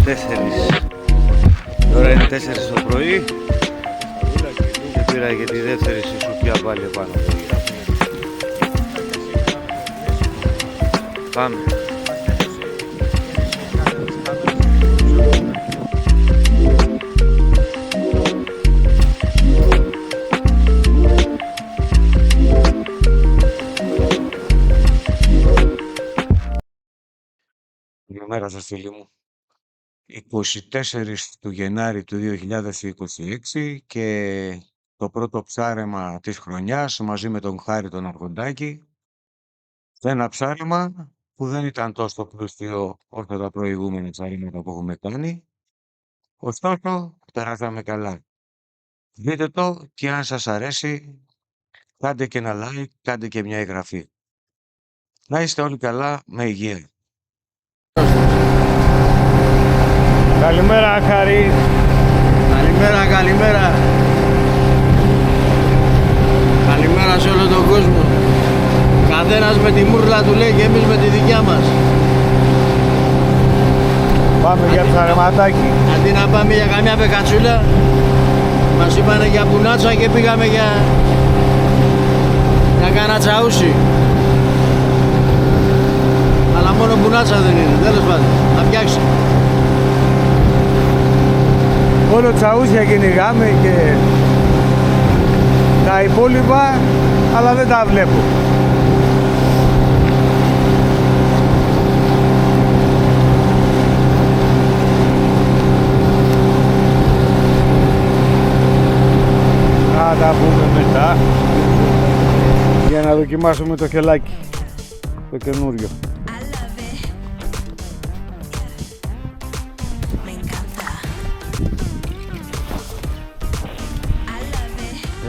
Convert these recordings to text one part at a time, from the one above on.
4. Τώρα είναι 4 το πρωί και πήρα και τη δεύτερη σουπιά πάλι επάνω. Πάμε. Καλημέρα σας φίλοι μου. 24 του Γενάρη του 2026 και το πρώτο ψάρεμα της χρονιάς μαζί με τον Χάρη τον Αρχοντάκη σε ένα ψάρεμα που δεν ήταν τόσο πλούσιο όσο τα προηγούμενα ψάρεματα που έχουμε κάνει. Ωστόσο, περάσαμε καλά. Δείτε το και αν σας αρέσει, κάντε και ένα like, κάντε και μια εγγραφή. Να είστε όλοι καλά, με υγεία. Καλημέρα Χάρη. Καλημέρα, καλημέρα. Καλημέρα σε όλο τον κόσμο. Καθένας με τη μούρλα του λέει και εμείς με τη δικιά μας. Πάμε για ψαρεματάκι. Αντί να πάμε για καμιά πεκατσούλα, μας είπανε για πουνάτσα και πήγαμε για κάνα τσαούσι. Αλλά μόνο πουνάτσα δεν είναι, τέλος πάντων, να φτιάξει. Μόνο τσαούσια κυνηγάμε και τα υπόλοιπα, αλλά δεν τα βλέπω. Θα τα πούμε μετά για να δοκιμάσουμε το χελάκι, το καινούριο.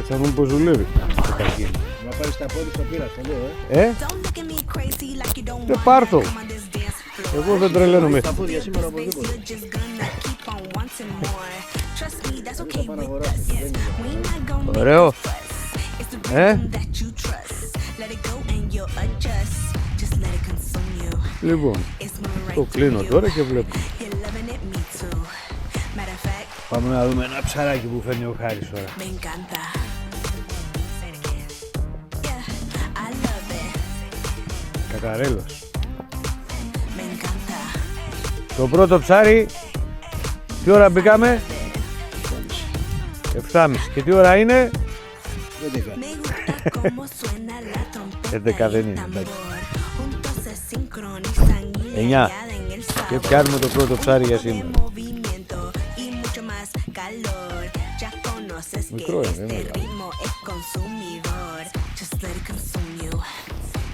Θα μου πως δουλεύει. Να πάρεις τα πόδια στο πείρα, το λέω, Δεν πάρ' το. Εγώ δεν τρελαίνομαι. Τα πόδια σήμερα οπωσδήποτε. Ωραίο. Λοιπόν, το κλείνω τώρα και βλέπω. Πάμε να δούμε ένα ψαράκι που φέρνει ο Χάρης τώρα. Καταρέλος. Το πρώτο ψάρι, τι ώρα μπήκαμε? 7.30. Και τι ώρα είναι? 11 δεν είναι, εντάξει. 9. Και πιάνουμε το πρώτο ψάρι για σήμερα. Μικρό είναι, δεν είναι μεγάλο.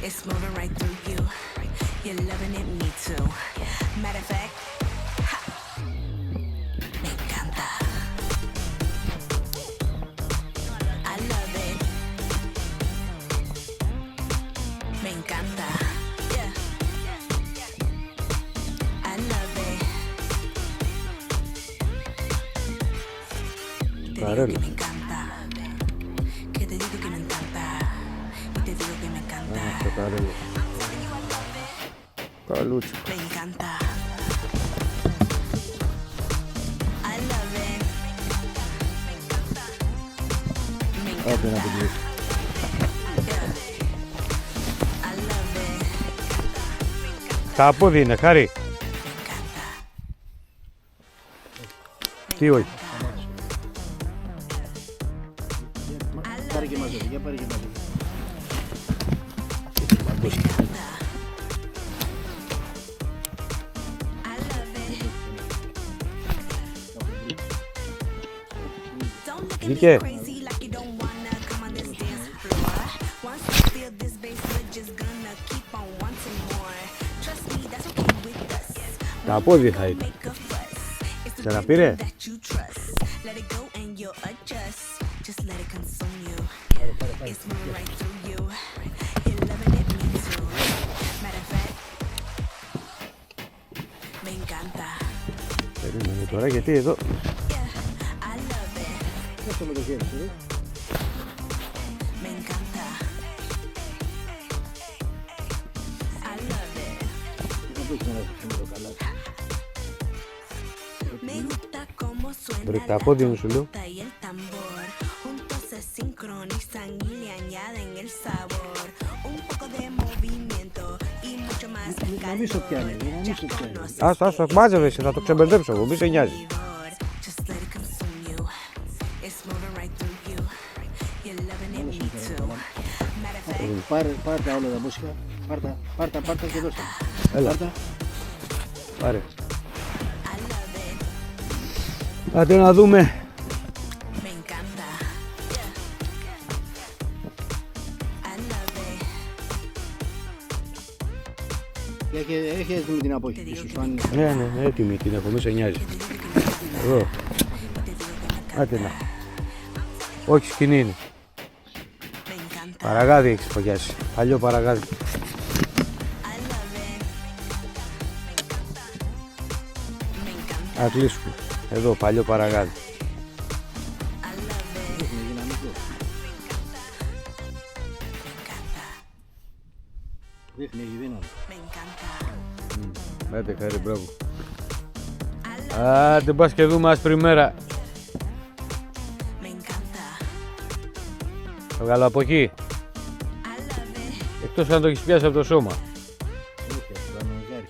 It's moving right through you. You're loving it, me too. Matter of fact, me encanta. I love it. Me encanta. Yeah. I love it. Carelo. Me encanta. Que te digo que me encanta. Y te digo que me encanta. Carelo. Καλούτσο. Me encanta. I love it. Me encanta. Άντε να την κλείσει. I love it. Τα πόδια είναι, Χάρη. Τι όχι. Πάρε και μαζί, για πάρε και μαζί. Βγήκε. Τα πόδια θα ήταν. Ξαναπήρε. Περίμενε τώρα γιατί εδώ. Αυτό με το χέρι σου, Me gusta cómo suena Βρήκα la τα πόδια μου, σου λέω. trompeta y el tambor. Juntos se sincronizan y le añaden el sabor. Un poco de movimiento y mucho más Να μην σου πιάνει, calor. να μην σου πιάνει. Άστο, άστο, μάζευε, θα το ξεμπερδέψω εγώ, μη σε νοιάζει. Just let it consume you. It's moving right through you. You're loving it, me too. Matter of fact, Πάρ' τα όλα τα μουσικά. Πάρ' τα και δώστε. Έλα. Πάρ' τα. Πάρε. I love it. Άντε να δούμε. Me encanta. I love it. Έχει έτοιμη την απόχη. Σου φάνει. Ναι, έτοιμη την έχω, μη σε νοιάζει. Εδώ. Άντε να. Όχι σκηνή είναι. Me encanta. Παραγάδι έχεις φωγιάσει. Παλιό παραγάδι. I love it. Me encanta. Α, κλείσουμε. Εδώ, παλιό παραγάδι. I love it. Είναι δυναμικό. Me encanta. Δείχνει, έχει δύναμη. Me encanta. Άντε, χάρη, μπράβο. I love Άντε, πας και δούμε άσπρη μέρα. Me encanta. Το βγάλω από εκεί. I love it. Εκτός αν το έχεις πιάσει από το σώμα. Όχι, αυτό θα με βγάλει.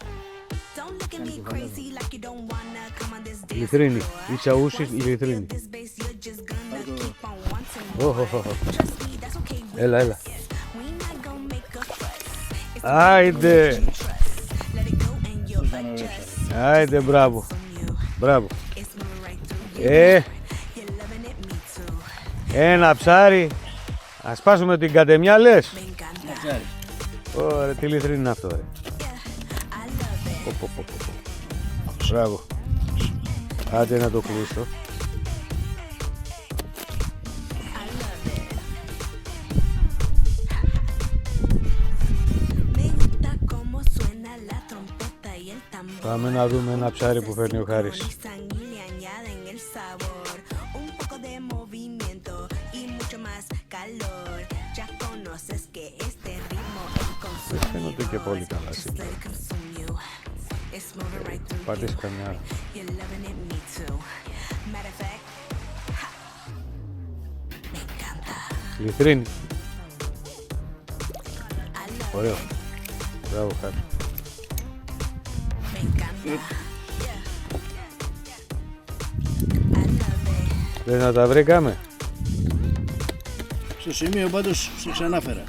Don't look at me crazy like you don't wanna come on this dance Λιθρίνη. floor. Ήτσα ούσις, η Feel λιθρίνη. this bass, you're just gonna keep on wanting more. Οχοχοχο. Trust me, that's okay with Έλα, έλα. us. We not gonna make a fuss. It's Άιντε. what you trust. Let it go and you'll adjust. Άιντε, μπράβο. From you. Μπράβο. It's moving right through you. Ε, You're loving it, me too. ένα ψάρι. Ας σπάσουμε την κατεμιά, λες. Me encanta. Ψάρι. Ωραία, τι λιθρίνη είναι αυτό, ρε. I love it. Πω, πω, πω, πω. Μπράβο. Άντε να το κλείσω. I love it. Me gusta cómo suena la trompeta y el tambor. Πάμε να δούμε ένα ψάρι που φέρνει ο Χάρης. Sincronizan y le añaden el sabor. Un poco de movimiento y mucho más calor. Ya conoces que este ritmo es φαίνονται και πολύ καλά Just σήμερα. let it consume you. It's moving right through Πατήσεις you. καμιά. You're loving it, me too. Matter of fact, ha. Me encanta. Λιθρίνη. I love Ωραίο. Μπράβο, Χάρη. Me encanta. I love it. Δεν να τα βρήκαμε. Στο σημείο πάντως σου ξανάφερα.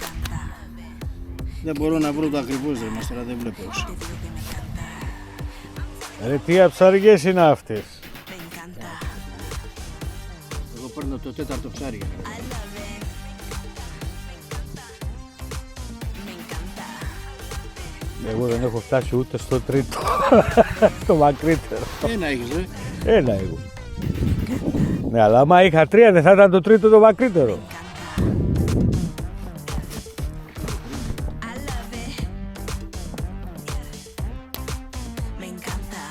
Δεν μπορώ να βρω το ακριβώς ρε μας τώρα, δεν βλέπω όσο. Ρε, τι αψαριές είναι αυτές. Me encanta. Εγώ παίρνω το τέταρτο ψάρι. I love it. Me encanta. Εγώ δεν έχω φτάσει ούτε στο τρίτο. Το μακρύτερο. Ένα έχεις ρε. Ένα εγώ. Ναι, αλλά άμα είχα τρία δεν θα ήταν το τρίτο το μακρύτερο. I love it. Me encanta.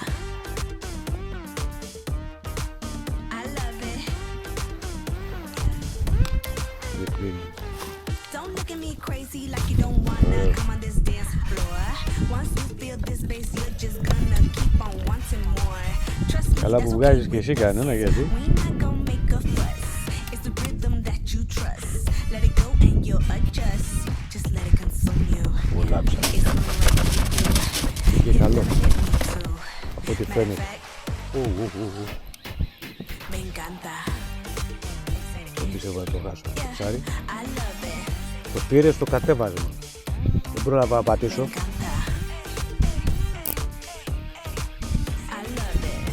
I love it. Λιθρίνη. Don't look at me crazy like you don't wanna come on this dance floor. Once you feel this bass, you're just gonna keep on wanting more. Trust me, Καλά that's που okay βγάζεις with και εσύ us. κανένα, γιατί. We not gonna make a fuss. It's the rhythm that you trust. Let it go and you'll adjust. Just let it consume you. Πολλά ψάρια. It's moving right through you. Και καλό. Loving it, me too. Από ό,τι Matter of φαίνεται. fact, me encanta. Δεν πίστευα να το χάσω το ψάρι. I love it. Το πήρε στο κατέβασμα. Δεν πρόλαβα να πατήσω. Me encanta. I love it.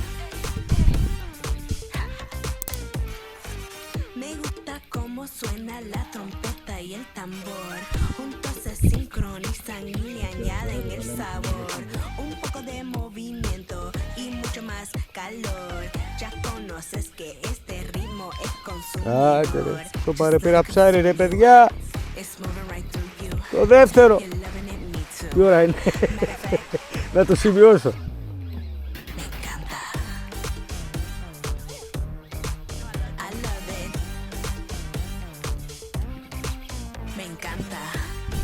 Me gusta cómo suena la trompeta y el tambor. Juntos se sincronizan y le añaden el sabor. Un poco de movimiento y mucho más calor. Ya conoces que este ritmo es Άντε ρε, consumidor. το πάρε πήρα ψάρι ρε παιδιά. It's moving right through you. Το δεύτερο. You're loving it, me too. Τι ώρα είναι. Να το σημειώσω. Me encanta. I love it. Me encanta.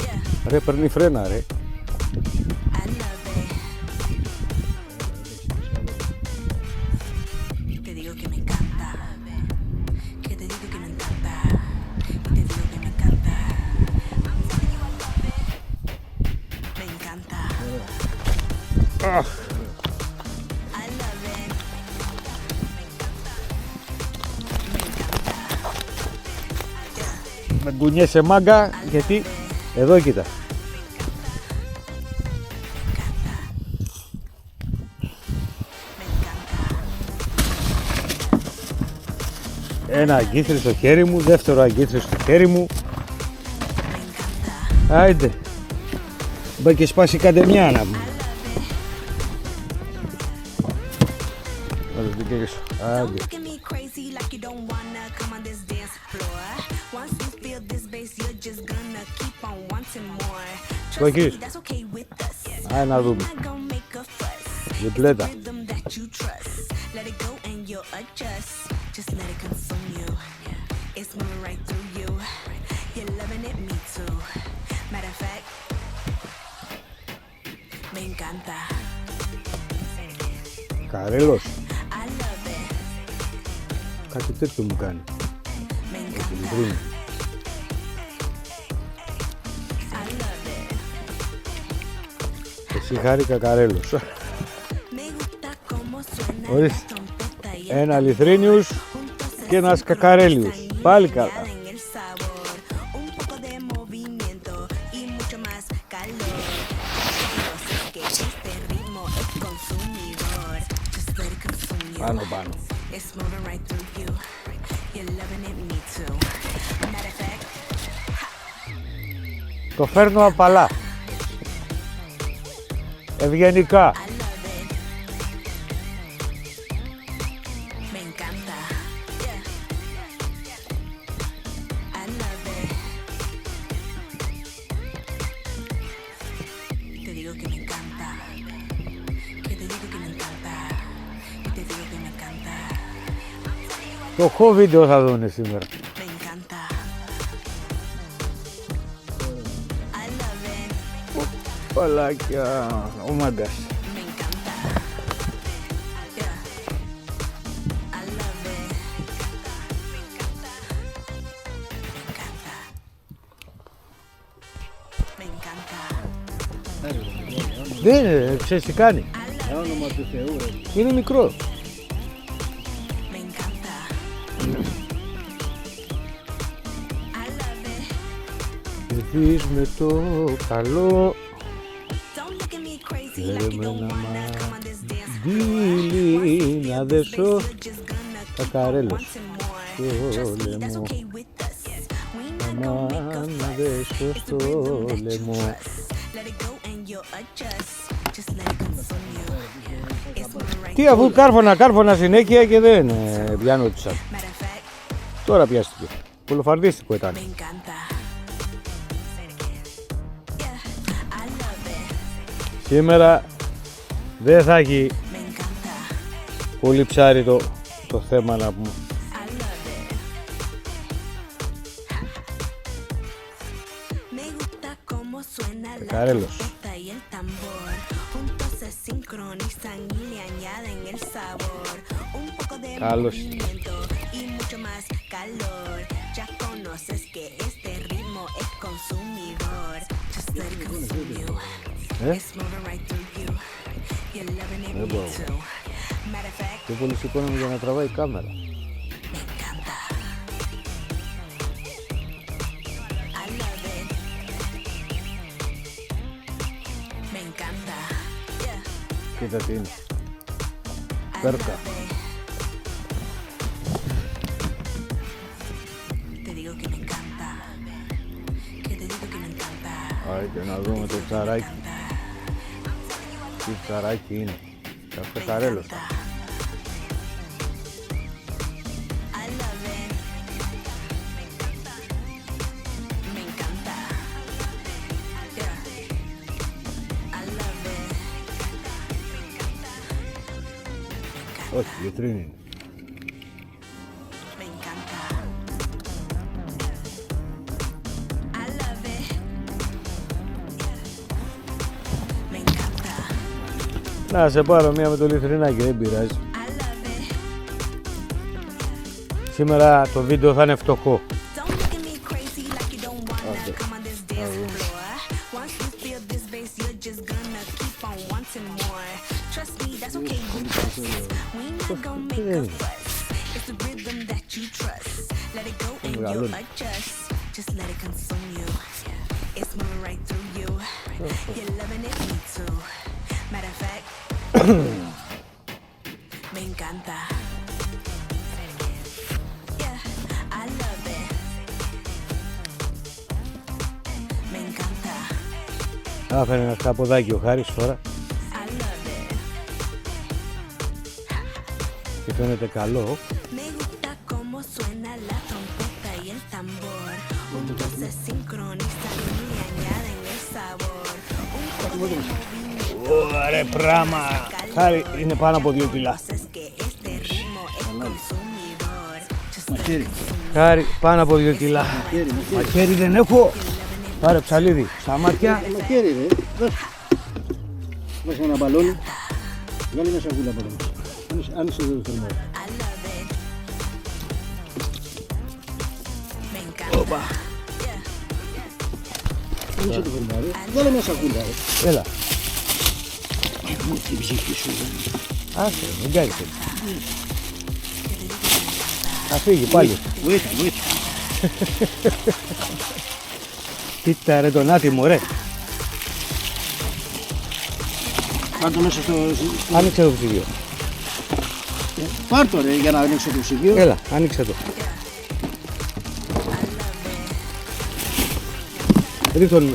Yeah, Ρε, παίρνει φρένα ρε. I love it. I love it. Με κουνιέσαι μάγκα, γιατί εδώ κοίτα. Ένα αγκίθρι στο χέρι μου, δεύτερο αγκίθρι στο χέρι μου. Άιντε. Μπα και σπάσει κάντε μια να μου. Don't look at me crazy like you don't wanna come on this dance floor. Once you feel this bass, you're just gonna keep on wanting more. Trust me, that's okay with us. Άι να δούμε. Not gonna make a fuss. Διπλέτα. Rhythm that you trust. Let it go and you'll adjust. Just let it consume you. It's moving right through you. You're loving it, me too. Matter of fact, me encanta. Καρέλος. I love it. Κάτι τέτοιο μου κάνει. Me encanta. Λιτρίνη. I love it. Εσύ χάρηκα Καρέλος. Me gusta cómo suena la Ορίστε. trompeta y el Ένα λιθρίνιους juntos και ένας κακαρέλιος. Πάλι καλά. en el sabor. Un poco de movimiento y mucho más calor. Conoces que este ritmo es consumidor. Just let it consume you. Πάνω πάνω. It's moving right through you. You're loving it, me too. Matter of fact, Το φέρνω απαλά. Ευγενικά. I love it. Me encanta. Yeah. I love it. Te digo que me encanta. Que te digo que me encanta. Que te digo que me encanta. Το χω βίντεο θα δούνε σήμερα. Me encanta. I love it. Παλάκια. Ο μάγκας. Me encanta. Yeah. I love it. Me encanta. Me encanta. Δεν ξέρεις τι κάνει. Για όνομα του Θεού, ρε. Είναι μικρό. Me encanta. I love it. Ευθύς με το καλό. Don't look at me crazy like you don't wanna come on this dance floor. Δίλη να δέσω You're just gonna keep on Κακαρέλος. wanting more. Trust me, that's okay with us. We not gonna make a Να fuss. δέσω It's the στο rhythm that you λαιμό. trust. Let it go and you'll adjust. Just let it consume you. It's moving right Τι αφού κάρφωνα συνέχεια και δεν πιάνονταν. Matter of fact, Τώρα πιάστηκε. Κολοφαρδίστικο ήταν. me encanta. Yeah, I love it. Σήμερα δεν θα έχει Me encanta. πολύ ψάρι το θέμα να πούμε. I love it. Me gusta cómo suena la Carlos. trompeta y el tambor. Juntos se sincronizan y le añaden el sabor. Un poco de Carlos. movimiento y mucho más calor. Ya conoces que este ritmo es consumidor. Just let it consume you. It's moving right through you. You're loving it, me wow. too. Matter of fact, Πιο πολύ σηκώνομαι για να τραβάει η κάμερα. me encanta. I love it. Me encanta. Yeah, Κοίτα τι είναι. I Perca. love it. Te digo que me encanta. Que te digo que me encanta. Άιτε να δούμε το ψαράκι. Encanta. Τι ψαράκι είναι. Me Καφεταρέλος. encanta. I love it. Me encanta. Yeah. I love it. Όχι, λιτρίνη είναι. Me encanta. I love it. Me encanta. Να σε πάρω μία με το λιθρινάκι, δεν πειράζει. I love it. Σήμερα το βίντεο θα είναι φτωχό. Don't look at me crazy like you don't wanna come on this dance floor. Once you feel this bass, you're just gonna keep on wanting more. that's okay with us. We ain't not gonna make a fuss. It's the rhythm that you trust. Let it go and you'll adjust. Just let it consume you. It's moving right through you. You're loving it, me too. Matter of fact, me encanta. Yeah, I love it. Me encanta. Θα έφερε ένα σκαποδάκι ο Χάρης τώρα I love it. και φαίνεται καλό. Me gusta cómo suena la trompeta y el tambor. Juntos se sincronizan y añaden el sabor. Un poco de movimiento. Ωραία πράγμα. Χάρη, είναι πάνω από 2 κιλά. Es que este ritmo es consumidor. Just let Μαχαίρι. Χάρη, πάνω από 2 κιλά. Μαχαίρι δεν έχω. Πάρε ψαλίδι. Στα μάτια. Μαχαίρι ρε. Βάζεις ένα μπαλόνι. Βγάλει μια σακούλα από εδώ. Άνοιξε εδώ το θερμό. I love it. Me encanta. Άνοιξε το θερμό ρε. Βγάλε μια σακούλα ρε. Έλα. Μου την ψυχή σου ρε. Άσε, μην κάνεις έτσι. Θα φύγει πάλι. Βοήθεια, βοήθεια. Κοίτα ρε τον άτιμο ρε. Πάρ' το μέσα στο... Άνοιξε το ψυγείο. Πάρ' το ρε για να ανοίξω το ψυγείο. Έλα, άνοιξε το. Ρίχτον.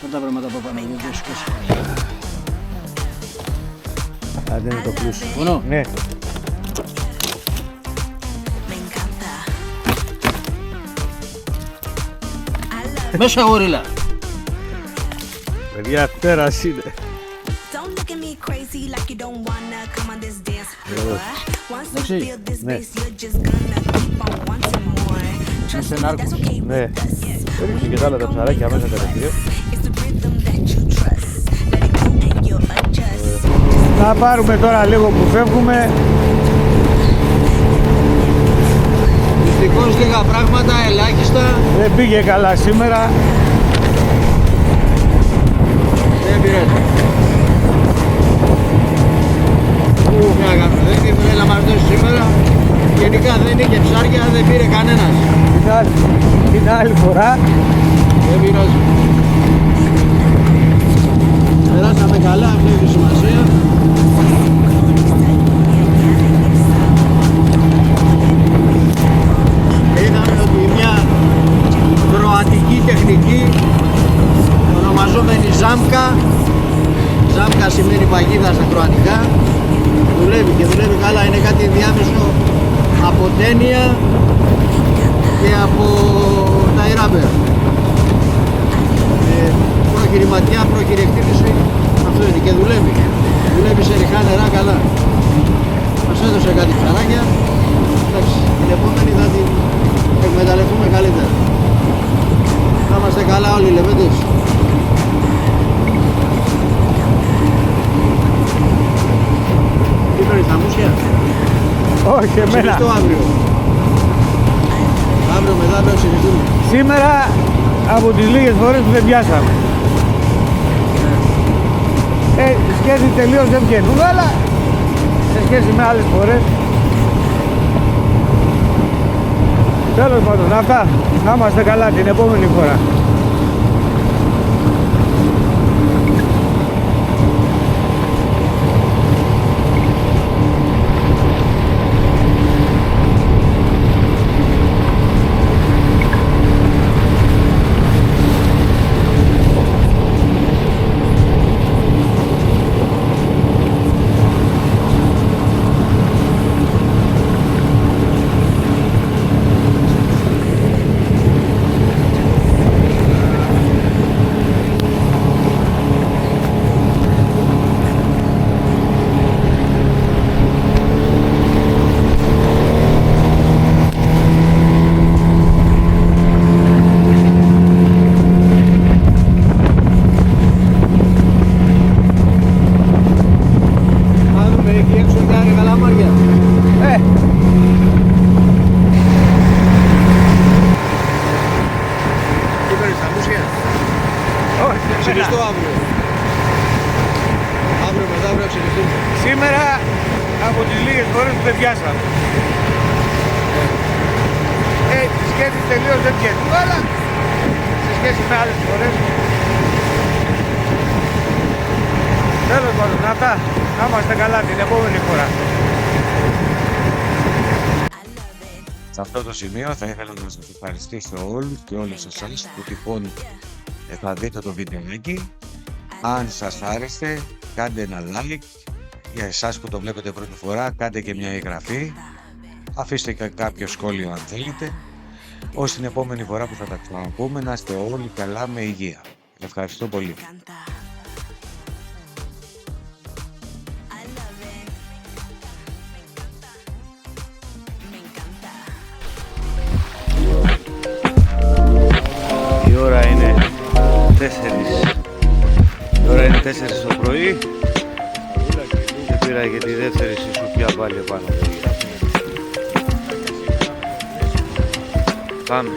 Πάρ' τα πράγματα από πάνω. Δεν το σηκώσει. Άντε είναι το πλούσιο. Πονώ. Ναι. Me encanta. Μέσα γορίλα. Παιδιά, πέρας είναι. Don't look at me crazy like you don't wanna come on this dance floor. Once you Merci. feel this Ναι. bass, you're just gonna keep on wanting more. Trust me, that's okay Ναι. with us. Ρίξε και τα άλλα τα ψαράκια μέσα τελευταίο. It's the rhythm that you trust. Let it go and you'll adjust. Θα πάρουμε τώρα λίγο που φεύγουμε. Δυστυχώς λίγα πράγματα, ελάχιστα. Δεν πήγε καλά σήμερα. Δεν πειράζει. Τι να κάνουμε, δεν ήθελε να μας δώσει σήμερα. Γενικά δεν είχε ψάρια, δεν πήρε κανένας. Την άλλη φορά. Δεν πειράζει. Περάσαμε καλά, αυτό έχει σημασία. Είδαμε ότι μια κροατική τεχνική ονομαζόμενη Ζάμκα, Ζάμκα σημαίνει παγίδα στα κροατικά, δουλεύει και δουλεύει καλά, είναι κάτι διάμεσο από τένια και από τα Ιράμπερ. Πρόχειρη ματιά, πρόχειρη εκτίμηση, αυτό είναι και δουλεύει. Δουλεύει σε ρηχά νερά καλά. Μας έδωσε κάτι ψαράκια, εντάξει, την επόμενη θα την εκμεταλλευτούμε καλύτερα. Θα είμαστε καλά όλοι οι λεβέντες. Τι παίρνεις τα μουσια? Όχι, εμένα. Ψηφιστώ αύριο. Αύριο μετά πρέπει να ψηφιστούμε. Σήμερα από τις λίγες φορές που δεν πιάσαμε. Σχέση τελείως δεν βγαίνουν, αλλά σε σχέση με άλλες φορές. Τέλος πάντων, αυτά. Να είμαστε καλά την επόμενη φορά. Ψηφιστώ αύριο. Αύριο μεθαύριο εξελιχθούμε. Σήμερα από τις λίγες φορές που δεν πιάσαμε. Τη σχέση τελείως δεν πιέτει, αλλά σε σχέση με άλλες φορές. Τέλος πάντων, αυτά. Να είμαστε καλά την επόμενη φορά. Σε αυτό το σημείο θα ήθελα να σας ευχαριστήσω όλους και όλες εσάς που τυχόν θα δείτε το βιντεάκι. Αν σας άρεσε, κάντε ένα like. Για εσάς που το βλέπετε πρώτη φορά, κάντε και μια εγγραφή. Αφήστε και κάποιο σχόλιο αν θέλετε. Ως την επόμενη φορά που θα τα ξαναπούμε, να είστε όλοι καλά με υγεία. Ευχαριστώ πολύ. Η ώρα είναι 4. Η ώρα είναι 4 το πρωί και πήρα και τη δεύτερη σισουπιά πάλι επάνω. Πάμε.